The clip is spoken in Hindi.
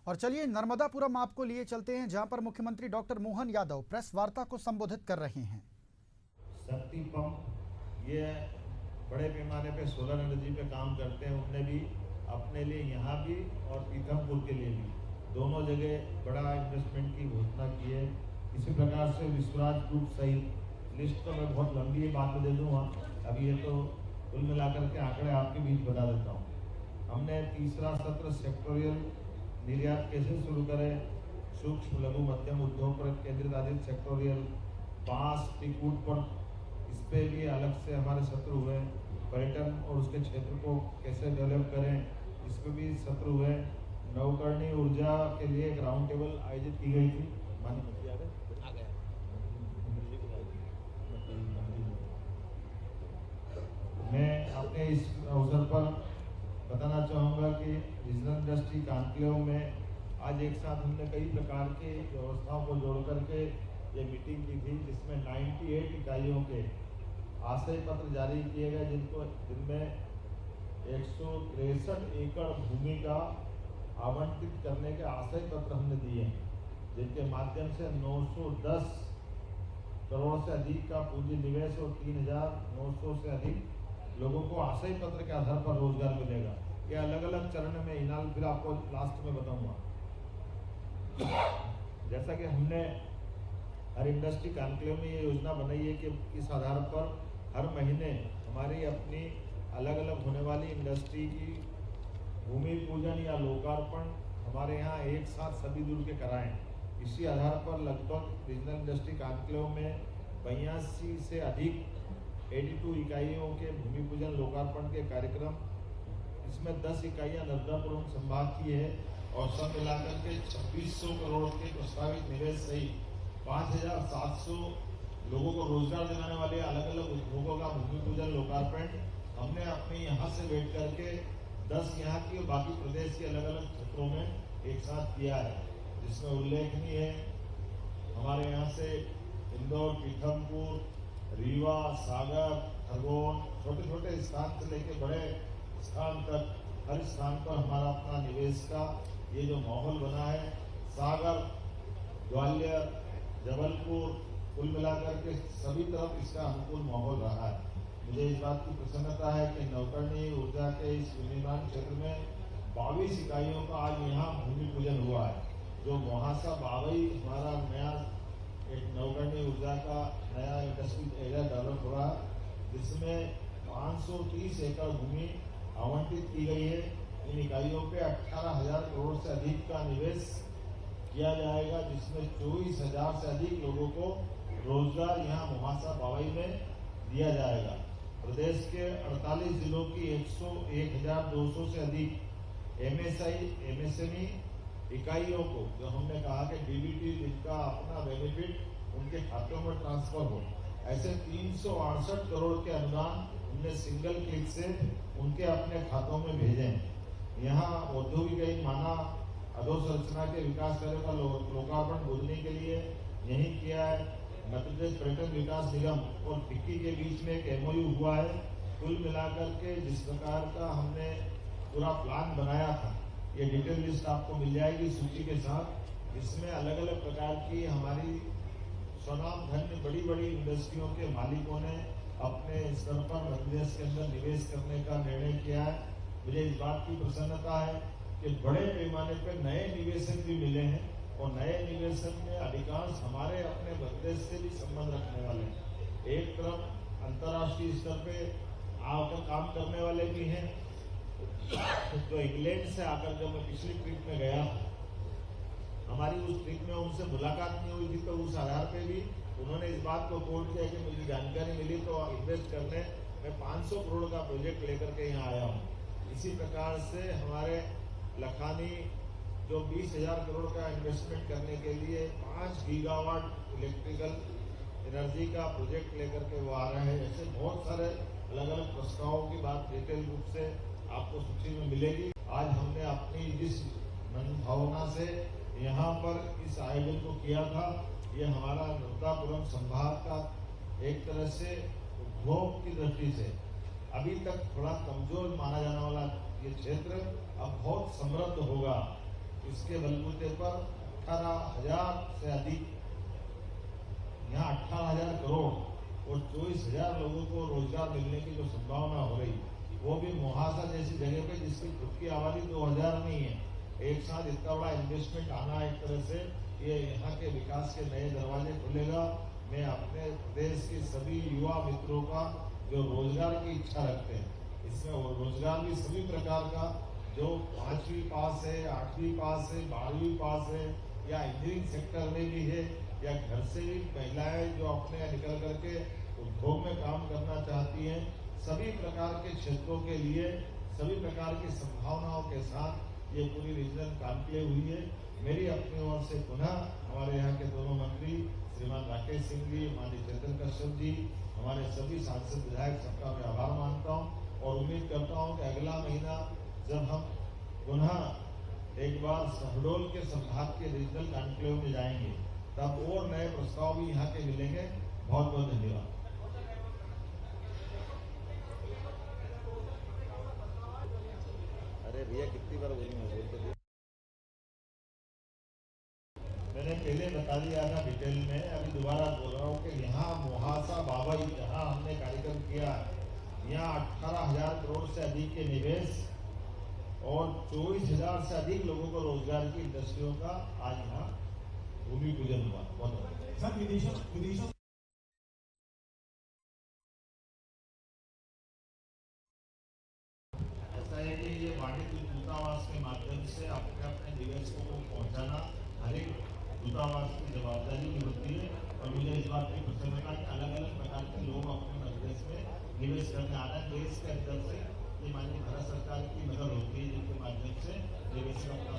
और चलिए नर्मदापुरम आपको लिए चलते हैं, जहां पर मुख्यमंत्री डॉक्टर मोहन यादव प्रेस वार्ता को संबोधित कर रहे हैं। शक्ति पंप ये बड़े पैमाने पे सोलर एनर्जी पे काम करते हैं। उनने भी अपने लिए यहाँ भी और पीथमपुर के लिए भी दोनों जगह बड़ा इन्वेस्टमेंट की घोषणा की है। इसी प्रकार से विश्वराज ग्रुप सहित लिस्ट तो मैं बहुत लंबी है, बाद में दे दूँगा। अभी ये तो कुल मिलाकर के आंकड़े आपके बीच बता देता हूँ। हमने तीसरा सत्र सेक्टोरियल निर्यात कैसे शुरू करें, सूक्ष्म लघु मध्यम उद्योग पर केंद्रित आधारित सेक्टोरियल, बांस टिकूट पर इस पे भी अलग से हमारे सत्र हुए। पर्यटन और उसके क्षेत्र को कैसे डेवलप करें, इस पर भी सत्र हुए। नवकरणीय ऊर्जा के लिए एक राउंड टेबल आयोजित की गई थी। मैं अपने इस अवसर पर बताना चाहूँगा कि रीजनल इंडस्ट्री कॉन्क्लेव में आज एक साथ हमने कई प्रकार की व्यवस्थाओं को जोड़ करके ये मीटिंग की थी, जिसमें 98 इकाइयों के आशय पत्र जारी किए गए, जिनमें 163 एकड़ भूमि का आवंटित करने के आशय पत्र हमने दिए हैं, जिनके माध्यम से 910 करोड़ से अधिक का पूंजी निवेश और 3,900 से अधिक लोगों को आशय पत्र के आधार पर रोजगार मिलेगा। ये अलग अलग चरण में इनाल फिर आपको लास्ट में बताऊंगा। जैसा कि हमने हर इंडस्ट्री कॉन्क्लेव में ये योजना बनाई है कि इस आधार पर हर महीने हमारी अपनी अलग अलग होने वाली इंडस्ट्री की भूमि पूजन या लोकार्पण हमारे यहाँ एक साथ सभी दूर के कराएं। इसी आधार पर लगभग रीजनल इंडस्ट्री कॉन्क्लेव में 82 से अधिक 82 इकाइयों के भूमि पूजन लोकार्पण के कार्यक्रम, इसमें 10 इकाइयाँ नर्मदापुरम संभाग की है और सब मिलाकर के 2600 करोड़ के प्रस्तावित निवेश सहित 5,700 लोगों को रोजगार दिलाने वाले अलग अलग उद्योगों का भूमि पूजन लोकार्पण हमने अपने यहाँ से बैठ करके 10 यहाँ की और बाकी प्रदेश के अलग अलग क्षेत्रों में एक साथ किया है, जिसमें उल्लेखनीय है हमारे यहाँ से इंदौर, पीथमपुर, रीवा, सागर, खरगोन, छोटे छोटे स्थान से लेकर बड़े स्थान तक हर स्थान पर हमारा अपना निवेश का ये जो माहौल बना है। सागर, ग्वालियर, जबलपुर, कुल मिलाकर के सभी तरफ इसका अनुकूल माहौल रहा है। मुझे इस बात की प्रसन्नता है कि नवकरणीय ऊर्जा के इस विनिर्माण क्षेत्र में 22 इकाइयों का आज यहाँ भूमि पूजन हुआ है, जो मोहासा बावई हमारा नया एक नवकरणीय ऊर्जा का नया इंडस्ट्रियल एरिया डेवलप हो रहा है, जिसमें 530 एकड़ भूमि आवंटित की गई है। इन इकाइयों पे 18,000 करोड़ से अधिक का निवेश किया जाएगा, जिसमें 24,000 से अधिक लोगों को रोजगार यहाँ मोहासा बावई में दिया जाएगा। प्रदेश के 48 जिलों की 101,200 से अधिक MSME इकाइयों को, जो हमने कहा कि DBT जिनका अपना बेनिफिट उनके खातों में ट्रांसफर हो, ऐसे 368 करोड़ के अनुदान हमने सिंगल क्लिक से उनके अपने खातों में भेजे हैं। यहाँ औद्योगिक माना अधोसंरचना के विकास कार्यों का लोकार्पण बुधनी के लिए यही किया है। मध्य प्रदेश पर्यटन विकास निगम और फिक्की के बीच में एक MOU हुआ है। कुल मिलाकर के जिस प्रकार का हमने पूरा प्लान बनाया था, ये डिटेल लिस्ट आपको मिल जाएगी सूची के साथ। इसमें अलग अलग प्रकार की हमारी स्वनाम धन्य बड़ी बड़ी इंडस्ट्रियों के मालिकों ने अपने स्तर पर मध्य प्रदेश के अंदर निवेश करने का निर्णय किया है। मुझे इस बात की प्रसन्नता है कि बड़े पैमाने पर नए निवेशक भी मिले हैं और नए निवेशक में अधिकांश हमारे अपने प्रदेश से भी संबंध रखने वाले हैं। एक तरफ अंतर्राष्ट्रीय स्तर पे आकर काम करने वाले भी हैं, तो इंग्लैंड से आकर जब मैं पिछली ट्रिप में गया, हमारी उस ट्रिप में उनसे मुलाकात नहीं हुई थी, तो उस आधार पे भी उन्होंने इस बात को कोट किया कि मुझे जानकारी मिली तो इन्वेस्ट करने मैं 500 करोड़ का प्रोजेक्ट लेकर के यहाँ आया हूँ। इसी प्रकार से हमारे लखानी जो 20,000 करोड़ का इन्वेस्टमेंट करने के लिए 5 गीगावाट इलेक्ट्रिकल एनर्जी का प्रोजेक्ट लेकर के वो आ रहे हैं। ऐसे बहुत सारे अलग अलग प्रस्तावों की बात डिटेल रूप से आपको सूची में मिलेगी। आज हमने अपनी जिस मन भावना से यहाँ पर इस आयोजन को किया था, ये हमारा नर्मदापुरम संभाग का एक तरह से उपभोग की दृष्टि से अभी तक थोड़ा कमजोर माना जाने वाला ये क्षेत्र अब बहुत समृद्ध होगा। इसके बलबूते पर 18,000 से अधिक, यहाँ 18,000 करोड़ और 24,000 लोगों को रोजगार मिलने की जो संभावना हो रही, वो भी मोहासा जैसी जगह पे जिसकी खुद की आबादी 2,000 नहीं है। एक साथ इतना बड़ा इन्वेस्टमेंट आना, एक तरह से ये यहाँ के विकास के नए दरवाजे खुलेगा। मैं अपने प्रदेश के सभी युवा मित्रों का जो रोजगार की इच्छा रखते हैं, इसमें रोजगार भी सभी प्रकार का, जो 5वीं पास है, 8वीं पास है, 12वीं पास है, या इंजीनियरिंग सेक्टर में भी है, या घर से भी महिलाएं जो अपने निकल करके उद्योग में काम करना चाहती हैं, सभी प्रकार के क्षेत्रों के लिए सभी प्रकार की संभावनाओं के साथ ये पूरी रीजनल कॉन्क्लेव हुई है। मेरी अपनी ओर से पुनः हमारे यहाँ के दोनों मंत्री श्रीमान राकेश सिंह जी, माननीय चेतन कश्यप जी, हमारे सभी सांसद विधायक, सबका मैं आभार मानता हूँ और उम्मीद करता हूँ कि अगला महीना जब हम पुनः एक बार शहडोल के संभाग के रीजनल कॉन्क्लेव में जाएंगे, तब और नए प्रस्ताव भी यहाँ के मिलेंगे। बहुत बहुत धन्यवाद। अरे भैया कितनी बार बोलूंगा, बोल तो मैंने पहले बता दिया था डिटेल में, अभी दोबारा बोल रहा हूँ कि यहाँ मोहासा बाबई जहाँ हमने कार्यक्रम किया, यहाँ 18,000 करोड़ से अधिक के निवेश और 24,000 से अधिक लोगों को रोजगार की इंडस्ट्रियों का आज यहाँ भूमि पूजन हुआ। बहुत सर विदेशों ऐसा है कि ये वाणिज्य दूतावास के माध्यम से अपने अपने निवेशकों को पहुंचाना हर एक दूतावास की जवाबदारी भी होती है। और मुझे इस बात की प्रसन्नता कि अलग अलग प्रकार के लोग अपने प्रदेश में निवेश करने आ रहे हैं। देश के अंदर से ये माननीय भारत सरकार की मदद होती है, जिसके माध्यम से निवेशक अपना